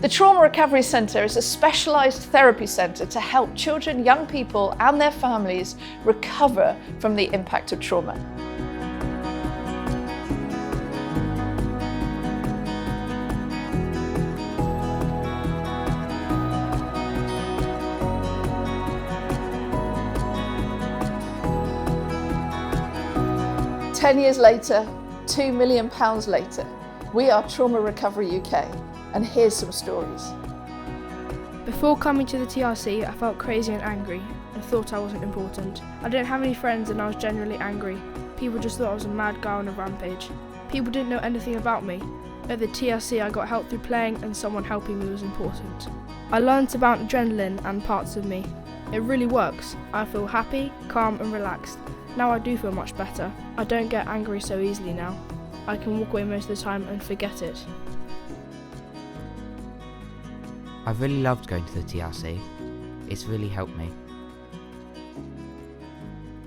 The Trauma Recovery Centre is a specialised therapy centre to help children, young people and their families recover from the impact of trauma. "10 years later, £2 million later, we are Trauma Recovery UK, and here's some stories." Before coming to the TRC, I felt crazy and angry and thought I wasn't important. I didn't have any friends and I was generally angry. People just thought I was a mad guy on a rampage. People didn't know anything about me. At the TRC I got help through playing, and someone helping me was important. I learned about adrenaline and parts of me. It really works. I feel happy, calm and relaxed. Now I do feel much better. I don't get angry so easily now. I can walk away most of the time and forget it. I've really loved going to the TRC. It's really helped me.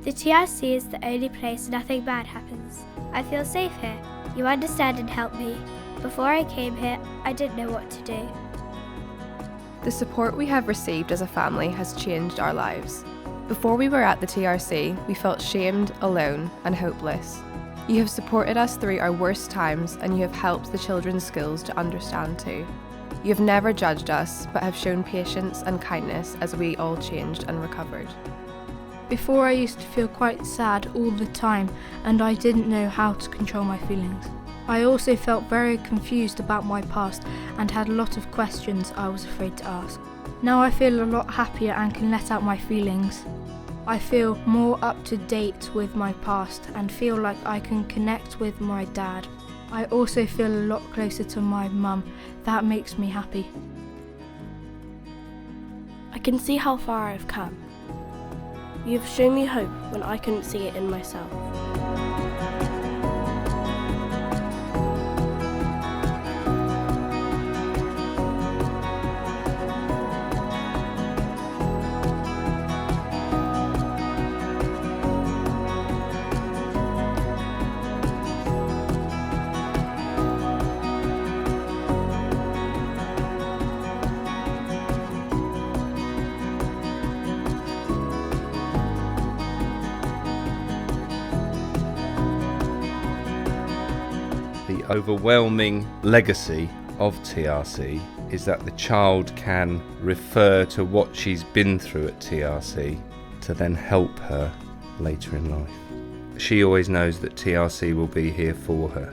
The TRC is the only place nothing bad happens. I feel safe here. You understand and help me. Before I came here, I didn't know what to do. The support we have received as a family has changed our lives. Before we were at the TRC, we felt shamed, alone and hopeless. You have supported us through our worst times, and you have helped the children's skills to understand too. You have never judged us, but have shown patience and kindness as we all changed and recovered. Before I used to feel quite sad all the time, and I didn't know how to control my feelings. I also felt very confused about my past and had a lot of questions I was afraid to ask. Now I feel a lot happier and can let out my feelings. I feel more up to date with my past and feel like I can connect with my dad. I also feel a lot closer to my mum. That makes me happy. I can see how far I've come. You've shown me hope when I couldn't see it in myself. The overwhelming legacy of TRC is that the child can refer to what she's been through at TRC to then help her later in life. She always knows that TRC will be here for her.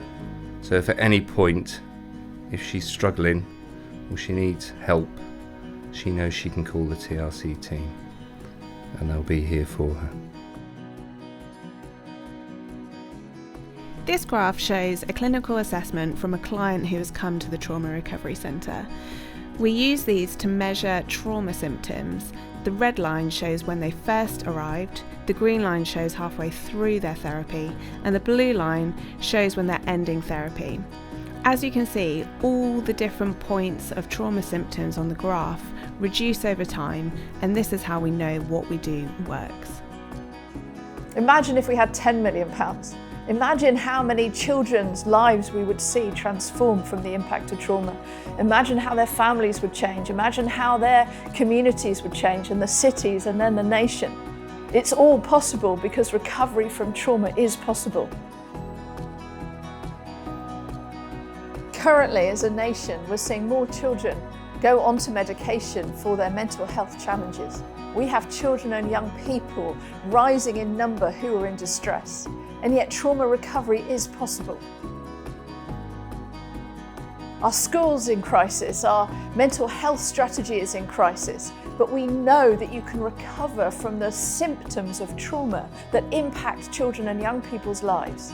So if at any point, if she's struggling or she needs help, she knows she can call the TRC team and they'll be here for her. This graph shows a clinical assessment from a client who has come to the Trauma Recovery Centre. We use these to measure trauma symptoms. The red line shows when they first arrived, the green line shows halfway through their therapy, and the blue line shows when they're ending therapy. As you can see, all the different points of trauma symptoms on the graph reduce over time, and this is how we know what we do works. Imagine if we had £10 million. Imagine how many children's lives we would see transformed from the impact of trauma. Imagine how their families would change. Imagine how their communities would change, and the cities, and then the nation. It's all possible because recovery from trauma is possible. Currently, as a nation, we're seeing more children go onto medication for their mental health challenges. We have children and young people rising in number who are in distress, and yet trauma recovery is possible. Our school's in crisis, our mental health strategy is in crisis, but we know that you can recover from the symptoms of trauma that impact children and young people's lives.